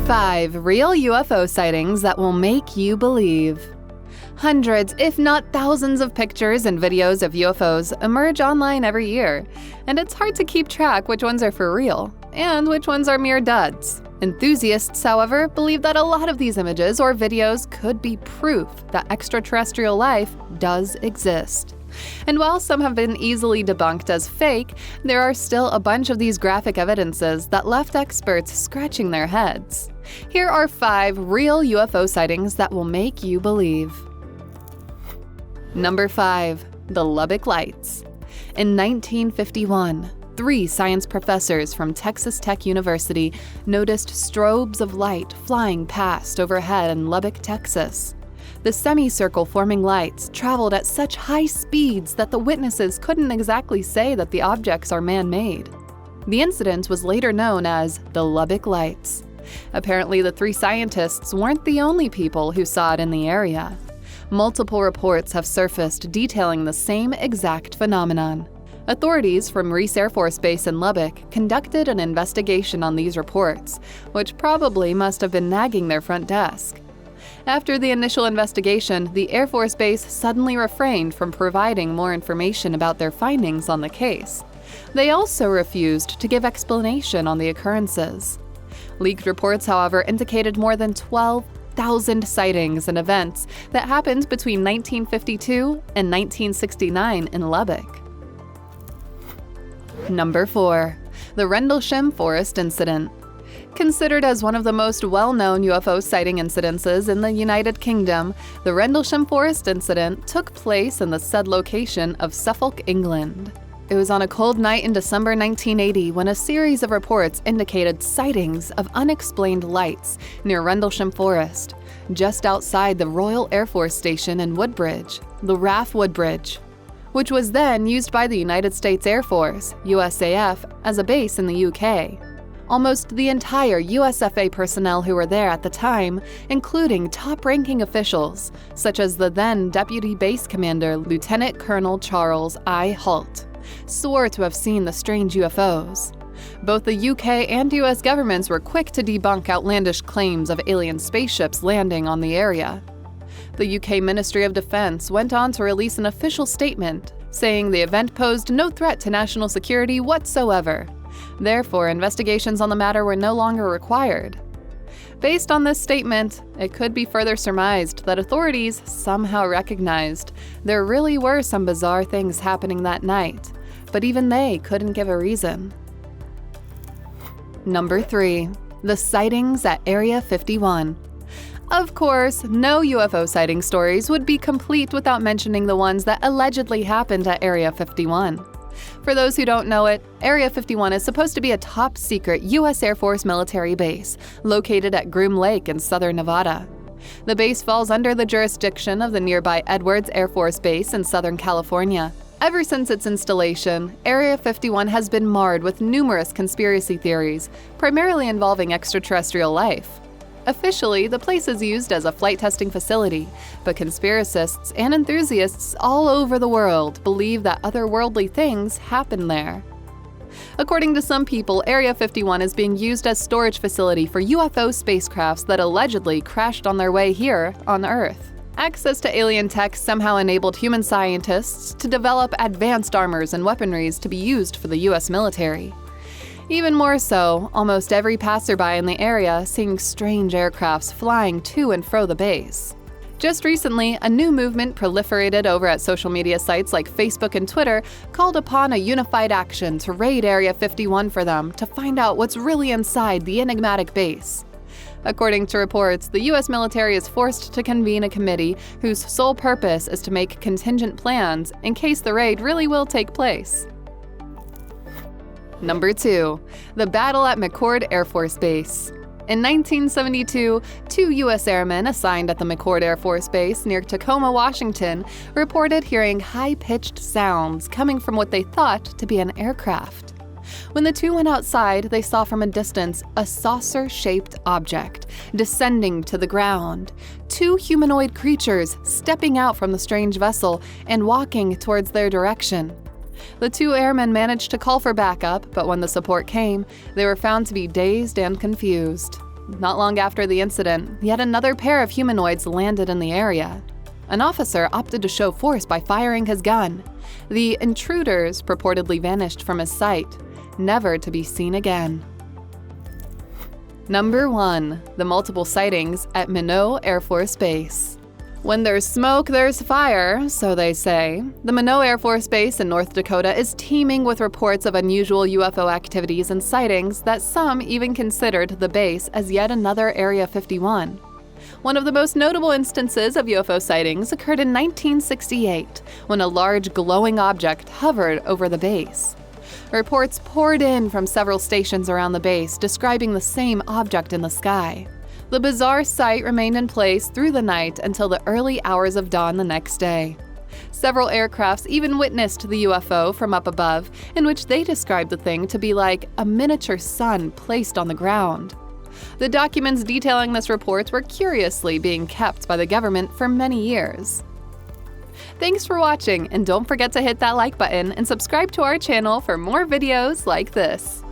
5 real UFO sightings that will make you believe. Hundreds, if not thousands of pictures and videos of UFOs emerge online every year, and it's hard to keep track which ones are for real and which ones are mere duds. Enthusiasts, however, believe that a lot of these images or videos could be proof that extraterrestrial life does exist. And while some have been easily debunked as fake, there are still a bunch of these graphic evidences that left experts scratching their heads. Here are 5 real UFO sightings that will make you believe. Number 5. The Lubbock Lights. In 1951, 3 science professors from Texas Tech University noticed strobes of light flying past overhead in Lubbock, Texas. The semicircle-forming lights traveled at such high speeds that the witnesses couldn't exactly say that the objects are man-made. The incident was later known as the Lubbock Lights. Apparently, the 3 scientists weren't the only people who saw it in the area. Multiple reports have surfaced detailing the same exact phenomenon. Authorities from Reese Air Force Base in Lubbock conducted an investigation on these reports, which probably must have been nagging their front desk. After the initial investigation, the Air Force Base suddenly refrained from providing more information about their findings on the case. They also refused to give explanation on the occurrences. Leaked reports, however, indicated more than 12,000 sightings and events that happened between 1952 and 1969 in Lubbock. Number 4. The Rendlesham Forest Incident. Considered as one of the most well-known UFO sighting incidences in the United Kingdom, the Rendlesham Forest Incident took place in the said location of Suffolk, England. It was on a cold night in December 1980 when a series of reports indicated sightings of unexplained lights near Rendlesham Forest, just outside the Royal Air Force Station in Woodbridge, the RAF Woodbridge, which was then used by the United States Air Force, USAF, as a base in the UK. Almost the entire USFA personnel who were there at the time, including top-ranking officials, such as the then Deputy Base Commander Lieutenant Colonel Charles I. Holt, swore to have seen the strange UFOs. Both the UK and US governments were quick to debunk outlandish claims of alien spaceships landing on the area. The UK Ministry of Defence went on to release an official statement, saying the event posed no threat to national security whatsoever. Therefore, investigations on the matter were no longer required. Based on this statement, it could be further surmised that authorities somehow recognized there really were some bizarre things happening that night, but even they couldn't give a reason. Number 3. The sightings at Area 51. Of course, no UFO sighting stories would be complete without mentioning the ones that allegedly happened at Area 51. For those who don't know it, Area 51 is supposed to be a top-secret U.S. Air Force military base located at Groom Lake in southern Nevada. The base falls under the jurisdiction of the nearby Edwards Air Force Base in Southern California. Ever since its installation, Area 51 has been marred with numerous conspiracy theories, primarily involving extraterrestrial life. Officially, the place is used as a flight testing facility, but conspiracists and enthusiasts all over the world believe that otherworldly things happen there. According to some people, Area 51 is being used as storage facility for UFO spacecrafts that allegedly crashed on their way here on Earth. Access to alien tech somehow enabled human scientists to develop advanced armors and weaponries to be used for the US military. Even more so, almost every passerby in the area seeing strange aircrafts flying to and fro the base. Just recently, a new movement proliferated over at social media sites like Facebook and Twitter called upon a unified action to raid Area 51 for them to find out what's really inside the enigmatic base. According to reports, the U.S. military is forced to convene a committee whose sole purpose is to make contingent plans in case the raid really will take place. Number 2. The battle at McChord Air Force Base. In 1972, 2 U.S. airmen assigned at the McChord Air Force Base near Tacoma, Washington, reported hearing high-pitched sounds coming from what they thought to be an aircraft. When the 2 went outside, they saw from a distance a saucer-shaped object descending to the ground, 2 humanoid creatures stepping out from the strange vessel and walking towards their direction. The 2 airmen managed to call for backup, but when the support came, they were found to be dazed and confused. not long after the incident, yet another pair of humanoids landed in the area. An officer opted to show force by firing his gun. The intruders purportedly vanished from his sight, never to be seen again. Number 1. The multiple sightings at Minot Air Force Base. When there's smoke, there's fire, so they say. The Minot Air Force Base in North Dakota is teeming with reports of unusual UFO activities and sightings that some even considered the base as yet another Area 51. One of the most notable instances of UFO sightings occurred in 1968, when a large glowing object hovered over the base. Reports poured in from several stations around the base describing the same object in the sky. The bizarre sight remained in place through the night until the early hours of dawn the next day. Several aircrafts even witnessed the UFO from up above, in which they described the thing to be like a miniature sun placed on the ground. The documents detailing this report were curiously being kept by the government for many years. Thanks for watching, and don't forget to hit that like button and subscribe to our channel for more videos like this.